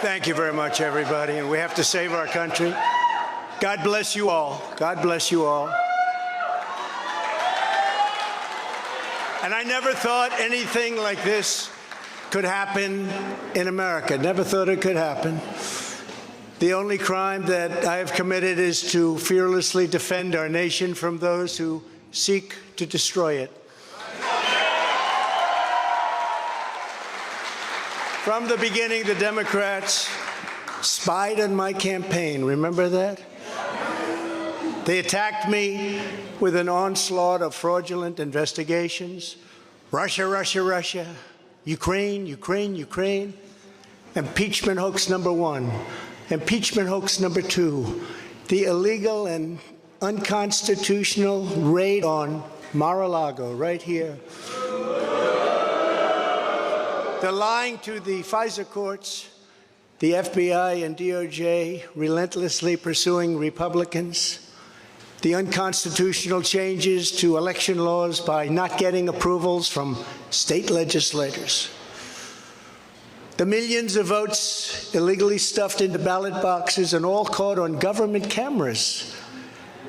Thank you very much, everybody. And we have to save our country. God bless you all. God bless you all. And I never thought anything like this could happen in America. Never thought it could happen. The only crime that I have committed is to fearlessly defend our nation from those who seek to destroy it. From the beginning, the Democrats spied on my campaign. Remember that? They attacked me with an onslaught of fraudulent investigations. Russia, Russia, Russia. Ukraine, Ukraine, Ukraine. Impeachment hoax number 1. Impeachment hoax number 2. The illegal and unconstitutional raid on Mar-a-Lago, right here. They're lying to the FISA courts, the FBI and DOJ relentlessly pursuing Republicans, the unconstitutional changes to election laws by not getting approvals from state legislators, the millions of votes illegally stuffed into ballot boxes and all caught on government cameras.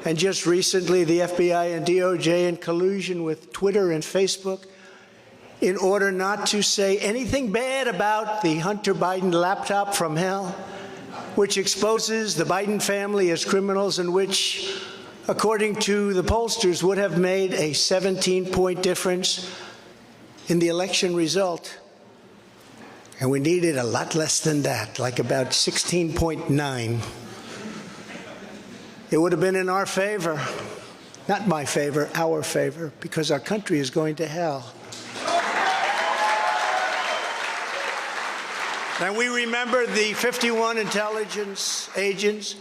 And just recently, the FBI and DOJ in collusion with Twitter and Facebook in order not to say anything bad about the Hunter Biden laptop from hell, which exposes the Biden family as criminals and which, according to the pollsters, would have made a 17-point difference in the election result. And we needed a lot less than that, like about 16.9. It would have been in our favor, not my favor, our favor, because our country is going to hell. And we remember the 51 intelligence agents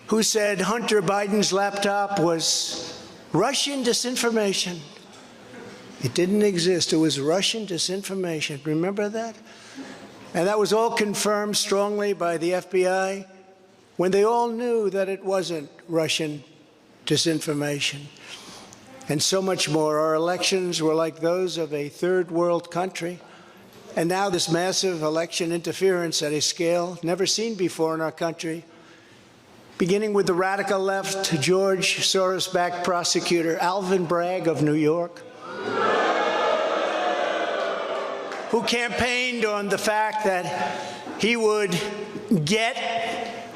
who said Hunter Biden's laptop was Russian disinformation. It didn't exist. It was Russian disinformation. Remember that? And that was all confirmed strongly by the FBI when they all knew that it wasn't Russian disinformation. And so much more. Our elections were like those of a third world country. And now this massive election interference at a scale never seen before in our country, beginning with the radical left George Soros-backed prosecutor Alvin Bragg of New York, who campaigned on the fact that he would get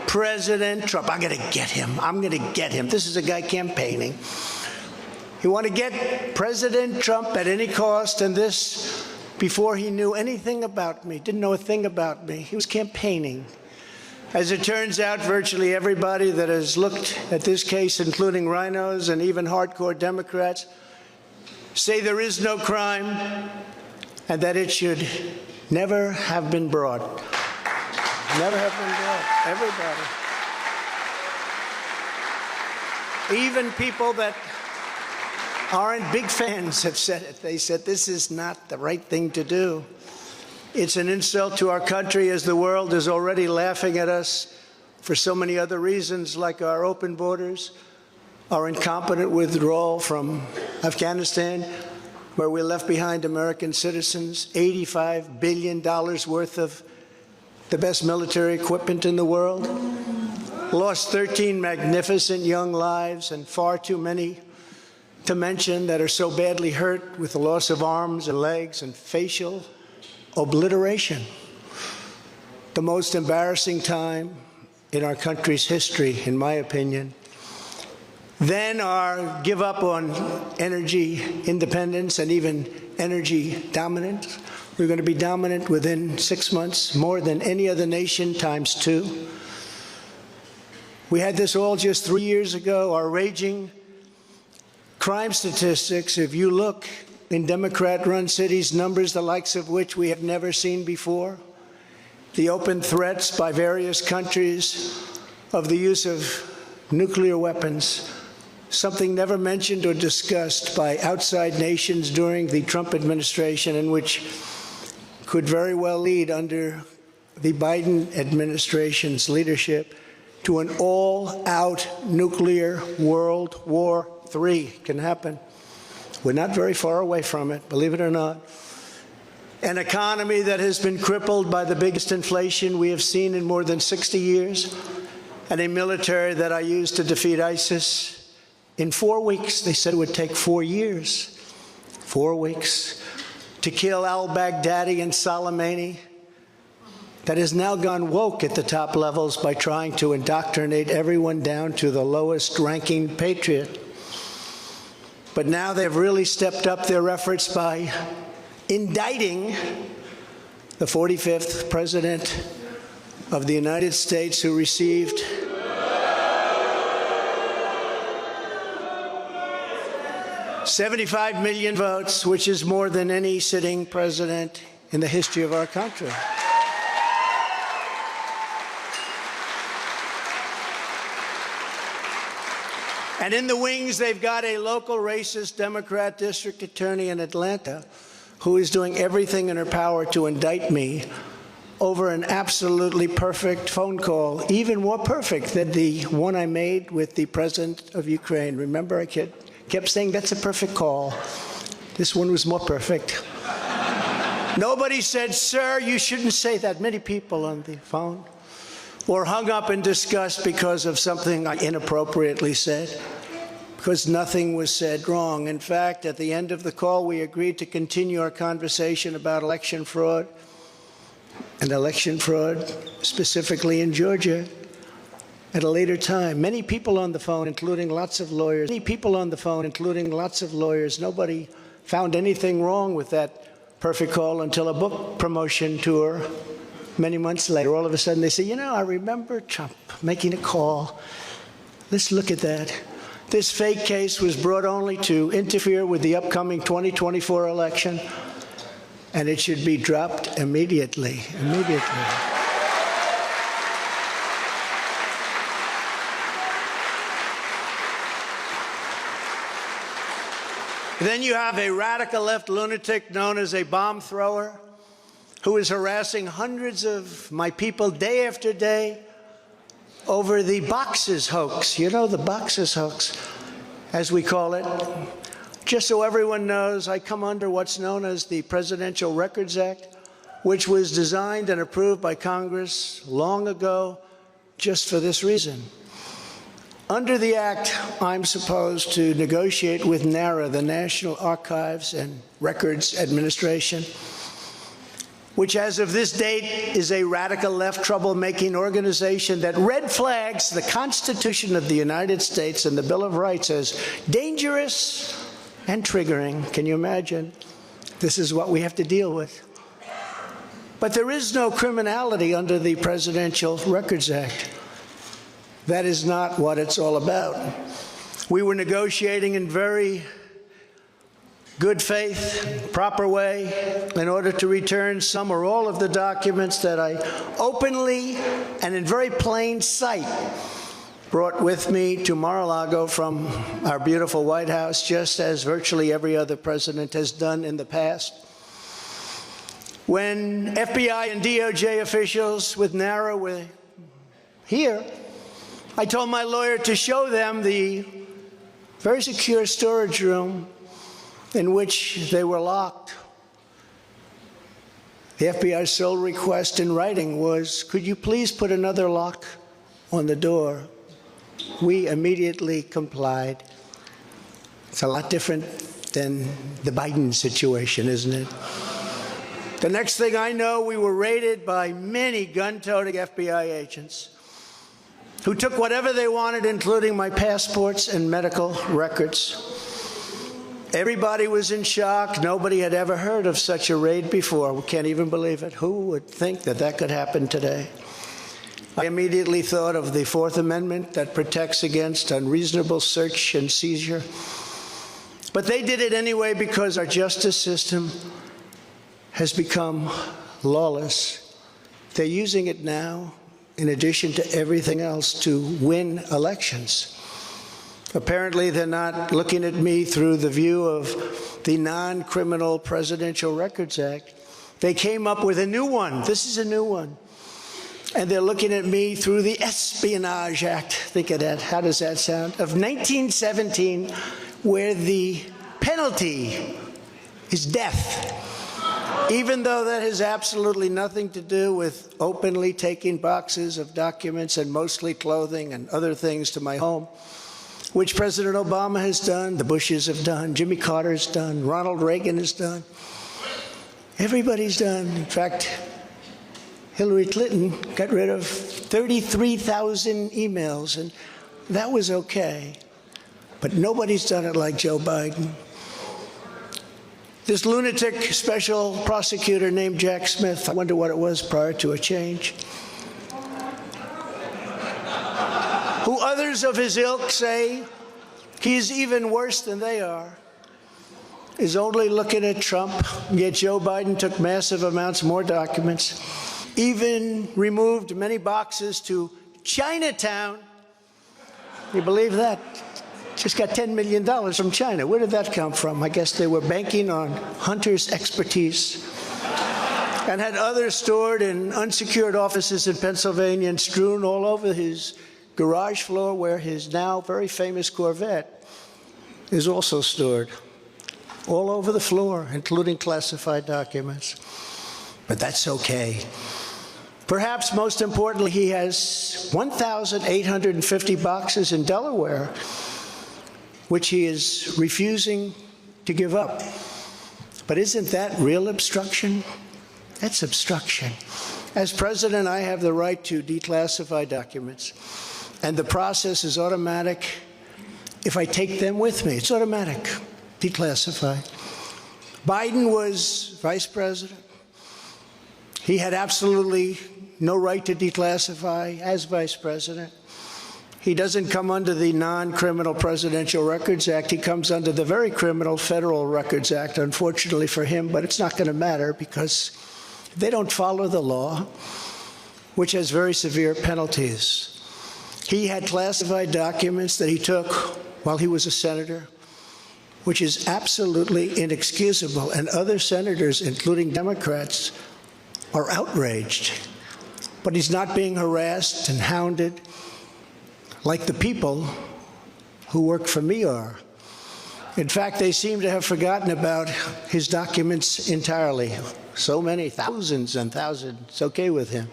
President Trump. I'm going to get him. I'm going to get him. This is a guy campaigning. He wanted to get President Trump at any cost, and this before he knew anything about me, didn't know a thing about me. He was campaigning. As it turns out, virtually everybody that has looked at this case, including rhinos and even hardcore Democrats, say there is no crime and that it should never have been brought. Never have been brought. Everybody. Even people that aren't big fans have said it. They said this is not the right thing to do. It's an insult to our country, as the world is already laughing at us for so many other reasons, like our open borders, our incompetent withdrawal from Afghanistan, where we left behind American citizens, $85 billion worth of the best military equipment in the world, lost 13 magnificent young lives, and far too many to mention that are so badly hurt with the loss of arms and legs and facial obliteration. The most embarrassing time in our country's history, in my opinion. Then our give up on energy independence and even energy dominance. We're going to be dominant within 6 months, more than any other nation times 2. We had this all just 3 years ago. Our raging crime statistics, if you look in Democrat-run cities, numbers the likes of which we have never seen before. The open threats by various countries of the use of nuclear weapons, something never mentioned or discussed by outside nations during the Trump administration, and which could very well lead under the Biden administration's leadership to an all-out nuclear World War III. Can happen. We're not very far away from it, believe it or not. an economy that has been crippled by the biggest inflation we have seen in more than 60 years, and a military that I used to defeat ISIS in 4 weeks. They said it would take 4 years, 4 weeks, to kill al-Baghdadi and Soleimani, that has now gone woke at the top levels by trying to indoctrinate everyone down to the lowest ranking patriot. But now they've really stepped up their efforts by indicting the 45th President of the United States, who received $75 million votes, which is more than any sitting president in the history of our country. And in the wings, they've got a local racist Democrat district attorney in Atlanta who is doing everything in her power to indict me over an absolutely perfect phone call, even more perfect than the one I made with the president of Ukraine. Remember, I kept saying, that's a perfect call. This one was more perfect. Nobody said, sir, you shouldn't say that. Many people on the phone were hung up in disgust because of something I inappropriately said, because nothing was said wrong. In fact, at the end of the call, we agreed to continue our conversation about election fraud, and election fraud specifically in Georgia, at a later time. Many people on the phone, including lots of lawyers, nobody found anything wrong with that perfect call until a book promotion tour many months later. All of a sudden they say, you know, I remember Trump making a call. Let's look at that. This fake case was brought only to interfere with the upcoming 2024 election, and it should be dropped immediately. Then you have a radical left lunatic known as a bomb thrower who is harassing hundreds of my people day after day over the boxes hoax. You know, the boxes hoax, as we call it. Just so everyone knows, I come under what's known as the Presidential Records Act, which was designed and approved by Congress long ago just for this reason. Under the Act, I'm supposed to negotiate with NARA, the National Archives and Records Administration, which as of this date is a radical left troublemaking organization that red flags the Constitution of the United States and the Bill of Rights as dangerous and triggering. Can you imagine? This is what we have to deal with. But there is no criminality under the Presidential Records Act. That is not what it's all about. We were negotiating in very good faith, proper way, in order to return some or all of the documents that I openly and in very plain sight brought with me to Mar-a-Lago from our beautiful White House, just as virtually every other president has done in the past. When FBI and DOJ officials with NARA were here, I told my lawyer to show them the very secure storage room in which they were locked. The FBI's sole request in writing was, could you please put another lock on the door? We immediately complied. It's a lot different than the Biden situation, isn't it? The next thing I know, we were raided by many gun-toting FBI agents who took whatever they wanted, including my passports and medical records. Everybody was in shock. Nobody had ever heard of such a raid before. We can't even believe it. Who would think that that could happen today? I immediately thought of the Fourth Amendment that protects against unreasonable search and seizure. But they did it anyway because our justice system has become lawless. They're using it now, in addition to everything else, to win elections. Apparently, they're not looking at me through the view of the non-criminal Presidential Records Act. They came up with a new one. This is a new one. And they're looking at me through the Espionage Act. Think of that. How does that sound? Of 1917, where the penalty is death. even though that has absolutely nothing to do with openly taking boxes of documents and mostly clothing and other things to my home, which President Obama has done, the Bushes have done, Jimmy Carter's done, Ronald Reagan has done. Everybody's done. In fact, Hillary Clinton got rid of 33,000 emails, and that was okay. But nobody's done it like Joe Biden. This lunatic special prosecutor named Jack Smith, I wonder what it was prior to a change, who others of his ilk say he's even worse than they are, is only looking at Trump, yet Joe Biden took massive amounts more documents, even removed many boxes to Chinatown. You believe that? Just got $10 million from China. Where did that come from? I guess they were banking on Hunter's expertise and had others stored in unsecured offices in Pennsylvania and strewn all over his garage floor where his now very famous Corvette is also stored. All over the floor, including classified documents. But that's okay. Perhaps most importantly, he has 1,850 boxes in Delaware, which he is refusing to give up. But isn't that real obstruction? That's obstruction. As president, I have the right to declassify documents, and the process is automatic. If I take them with me, it's automatic, declassify. Biden was vice president. He had absolutely no right to declassify as vice president. He doesn't come under the non-criminal Presidential Records Act. He comes under the very criminal Federal Records Act, unfortunately for him, but it's not going to matter because they don't follow the law, which has very severe penalties. He had classified documents that he took while he was a senator, which is absolutely inexcusable, and other senators, including Democrats, are outraged. But he's not being harassed and hounded like the people who work for me are. In fact, they seem to have forgotten about his documents entirely. So many, thousands and thousands, it's okay with him.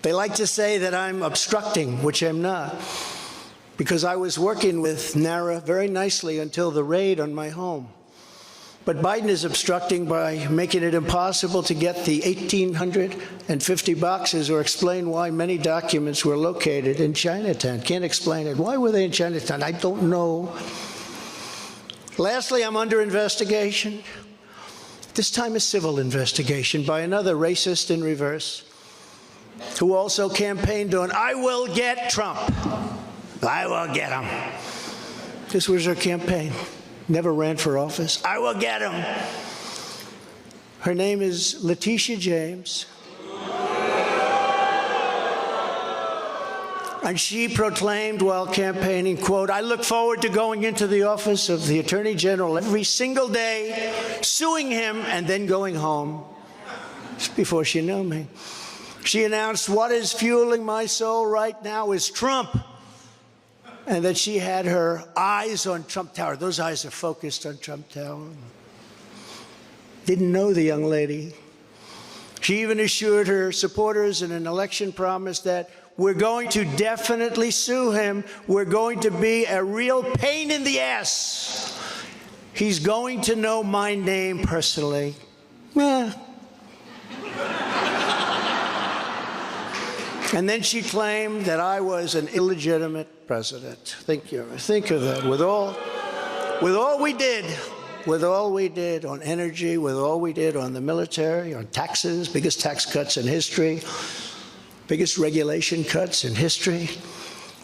They like to say that I'm obstructing, which I'm not, because I was working with NARA very nicely until the raid on my home. But Biden is obstructing by making it impossible to get the 1,850 boxes or explain why many documents were located in Chinatown. Can't explain it. Why were they in Chinatown? I don't know. Lastly, I'm under investigation. This time a civil investigation by another racist in reverse who also campaigned on, I will get Trump. I will get him. This was her campaign. Never ran for office. I will get him. Her name is Letitia James. And she proclaimed while campaigning, quote, I look forward to going into the office of the Attorney General every single day, suing him, and then going home. Just before she knew me. She announced, what is fueling my soul right now is Trump. And that she had her eyes on Trump Tower. Those eyes are focused on Trump Tower. Didn't know the young lady. She even assured her supporters in an election promise that we're going to definitely sue him. We're going to be a real pain in the ass. He's going to know my name personally. And then she claimed that I was an illegitimate president. Think of that. With all we did on energy, with all we did on the military, on taxes, biggest tax cuts in history, biggest regulation cuts in history,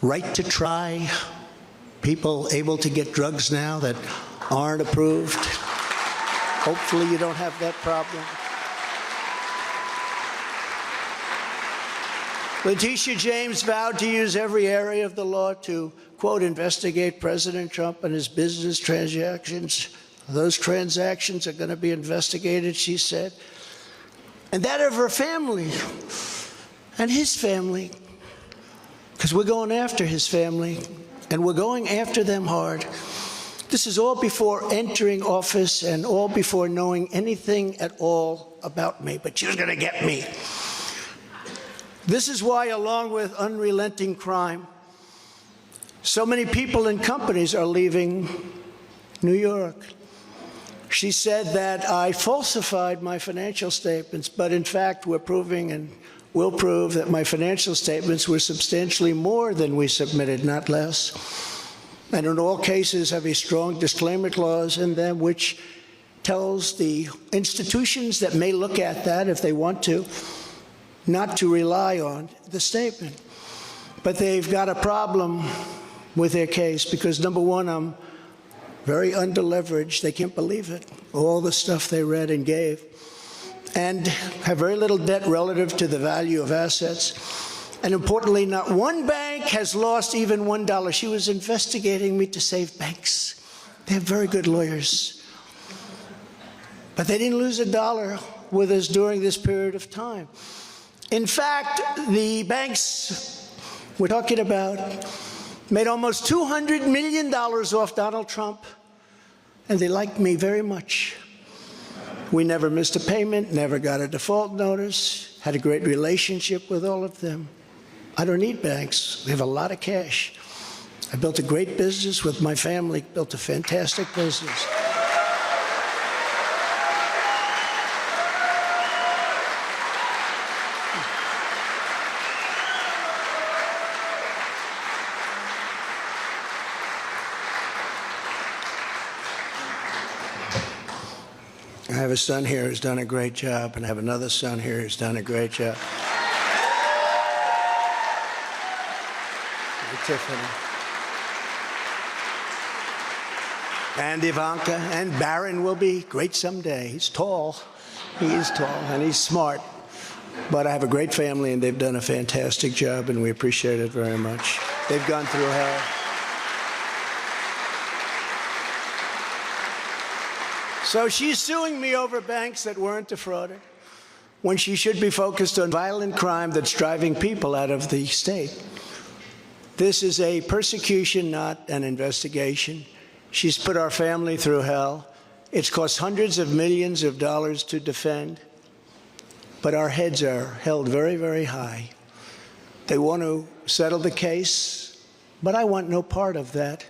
right to try, people able to get drugs now that aren't approved. Hopefully you don't have that problem. Letitia James vowed to use every area of the law to, quote, investigate President Trump and his business transactions. Those transactions are going to be investigated, she said. And that of her family and his family, because we're going after his family, and we're going after them hard. This is all before entering office and all before knowing anything at all about me, but she was going to get me. This is why, along with unrelenting crime, so many people and companies are leaving New York. She said that I falsified my financial statements, but in fact we're proving and will prove that my financial statements were substantially more than we submitted, not less. And in all cases have a strong disclaimer clause in them which tells the institutions that may look at that if they want to, not to rely on the statement. But they've got a problem with their case because, number one, I'm very underleveraged. They can't believe it, all the stuff they read and gave, and have very little debt relative to the value of assets. And importantly, not one bank has lost even $1. She was investigating me to save banks. They have very good lawyers. But they didn't lose $1 with us during this period of time. In fact, the banks we're talking about made almost $200 million off Donald Trump, and they liked me very much. We never missed a payment, never got a default notice, had a great relationship with all of them. I don't need banks. We have a lot of cash. I built a great business with my family, built a fantastic business. I have a son here who's done a great job, and I have another son here who's done a great job. Tiffany. And Ivanka, and Barron will be great someday. He's tall. He is tall, and he's smart. But I have a great family, and they've done a fantastic job, and we appreciate it very much. They've gone through hell. So she's suing me over banks that weren't defrauded, when she should be focused on violent crime that's driving people out of the state. This is a persecution, not an investigation. She's put our family through hell. It's cost hundreds of millions of dollars to defend, but our heads are held very, very high. They want to settle the case, but I want no part of that.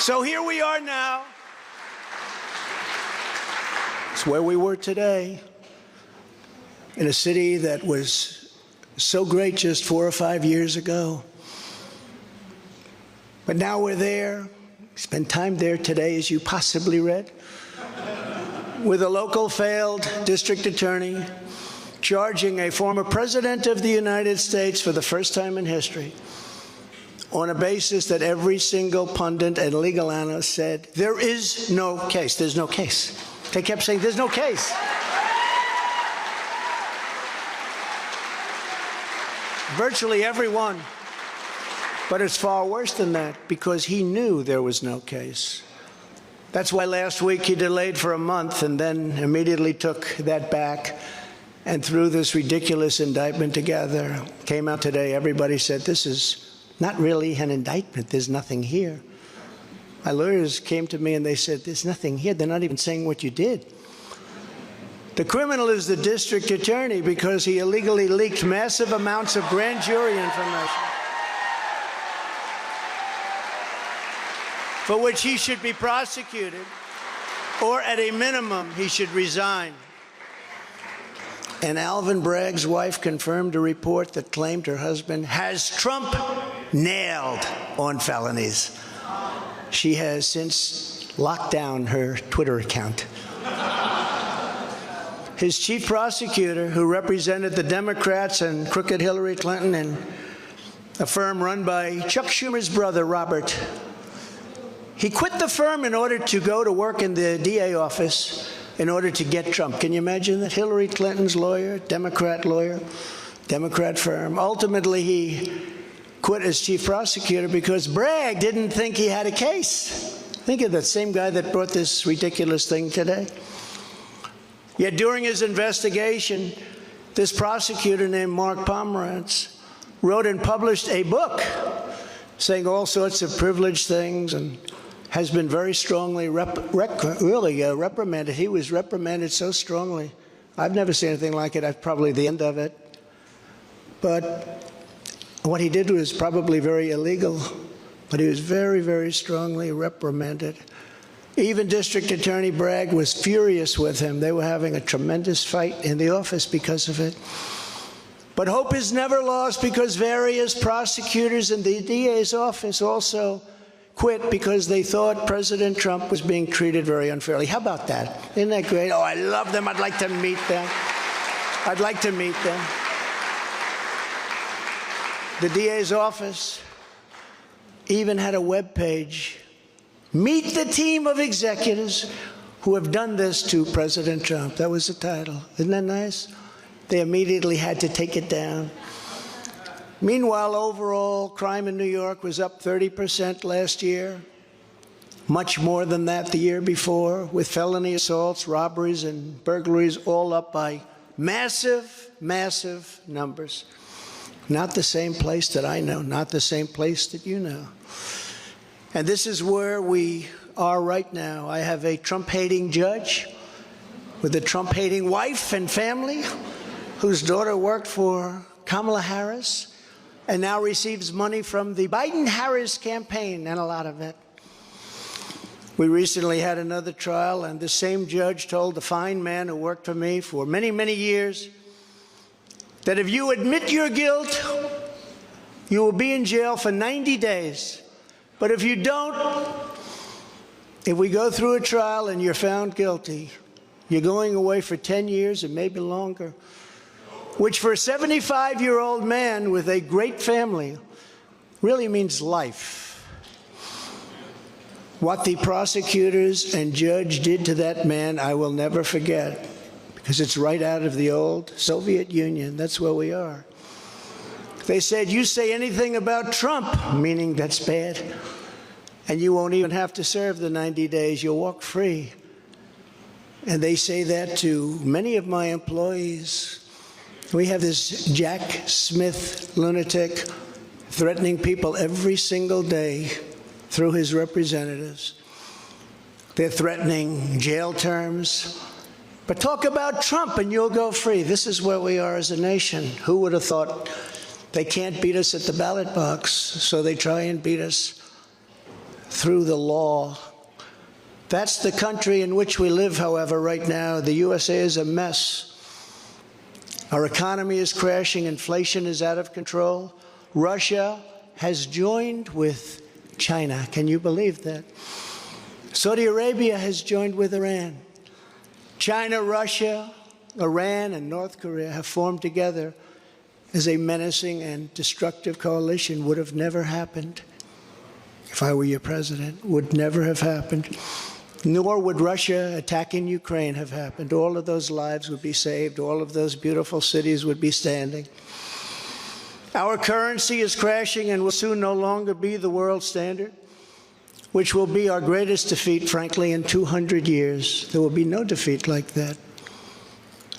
So here we are now. It's where we were today, in a city that was so great just 4 or 5 years ago. But now we're there, spent time there today, as you possibly read, with a local failed district attorney charging a former president of the United States for the first time in history on a basis that every single pundit and legal analyst said, there is no case. There's no case. They kept saying, there's no case. Virtually everyone. But it's far worse than that, because he knew there was no case. That's why last week he delayed for a month and then immediately took that back and threw this ridiculous indictment together. Came out today, everybody said, this is not really an indictment. There's nothing here. My lawyers came to me and they said, there's nothing here. They're not even saying what you did. The criminal is the district attorney because he illegally leaked massive amounts of grand jury information, for which he should be prosecuted, or at a minimum, he should resign. And Alvin Bragg's wife confirmed a report that claimed her husband has Trump nailed on felonies. She has since locked down her Twitter account. His chief prosecutor, who represented the Democrats and crooked Hillary Clinton and a firm run by Chuck Schumer's brother, Robert, he quit the firm in order to go to work in the DA office in order to get Trump. Can you imagine that? Hillary Clinton's lawyer, Democrat firm. Ultimately, he quit as chief prosecutor because Bragg didn't think he had a case. Think of that same guy that brought this ridiculous thing today. Yet during his investigation, this prosecutor named Mark Pomerantz wrote and published a book saying all sorts of privileged things, and has been very strongly reprimanded. He was reprimanded so strongly. I've never seen anything like it. I've probably the end of it. But what he did was probably very illegal, but he was very, very strongly reprimanded. Even District Attorney Bragg was furious with him. They were having a tremendous fight in the office because of it. But hope is never lost, because various prosecutors in the DA's office also quit because they thought President Trump was being treated very unfairly. How about that? Isn't that great? Oh, I love them. I'd like to meet them. I'd like to meet them. The DA's office even had a web page. Meet the team of executives who have done this to President Trump. That was the title. Isn't that nice? They immediately had to take it down. Meanwhile, overall crime in New York was up 30% last year, much more than that the year before, with felony assaults, robberies, and burglaries all up by massive, massive numbers. Not the same place that I know, not the same place that you know. And this is where we are right now. I have a Trump-hating judge with a Trump-hating wife and family, whose daughter worked for Kamala Harris and now receives money from the Biden-Harris campaign, and a lot of it. We recently had another trial, and the same judge told the fine man who worked for me for many, many years that if you admit your guilt, you will be in jail for 90 days. But if you don't, if we go through a trial and you're found guilty, you're going away for 10 years and maybe longer, which for a 75-year-old man with a great family really means life. What the prosecutors and judge did to that man, I will never forget, because it's right out of the old Soviet Union. That's where we are. They said, you say anything about Trump, meaning that's bad, and you won't even have to serve the 90 days. You'll walk free. And they say that to many of my employees. We have this Jack Smith lunatic threatening people every single day through his representatives. They're threatening jail terms. But talk about Trump and you'll go free. This is where we are as a nation. Who would have thought? They can't beat us at the ballot box, so they try and beat us through the law. That's the country in which we live, however, right now. The USA is a mess. Our economy is crashing. Inflation is out of control. Russia has joined with China. Can you believe that? Saudi Arabia has joined with Iran. China, Russia, Iran, and North Korea have formed together as a menacing and destructive coalition. Would have never happened if I were your president. Would never have happened. Nor would Russia attacking Ukraine have happened. All of those lives would be saved. All of those beautiful cities would be standing. Our currency is crashing and will soon no longer be the world standard, which will be our greatest defeat, frankly, in 200 years. There will be no defeat like that.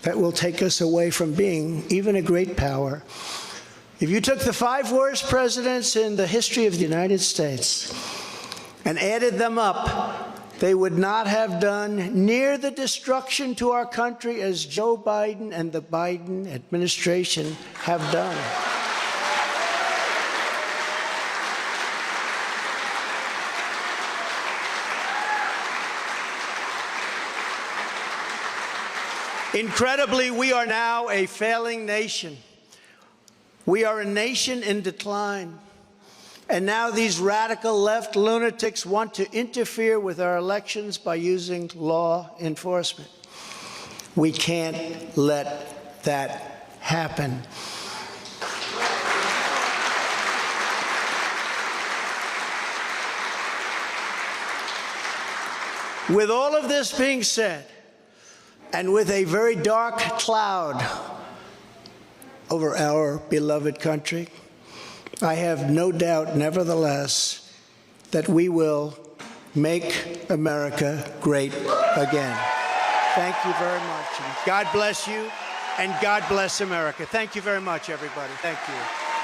That will take us away from being even a great power. If you took the 5 worst presidents in the history of the United States and added them up, they would not have done near the destruction to our country as Joe Biden and the Biden administration have done. Incredibly, we are now a failing nation. We are a nation in decline. And now these radical left lunatics want to interfere with our elections by using law enforcement. We can't let that happen. With all of this being said, and with a very dark cloud over our beloved country, I have no doubt, nevertheless, that we will make America great again. Thank you very much. And God bless you, and God bless America. Thank you very much, everybody. Thank you.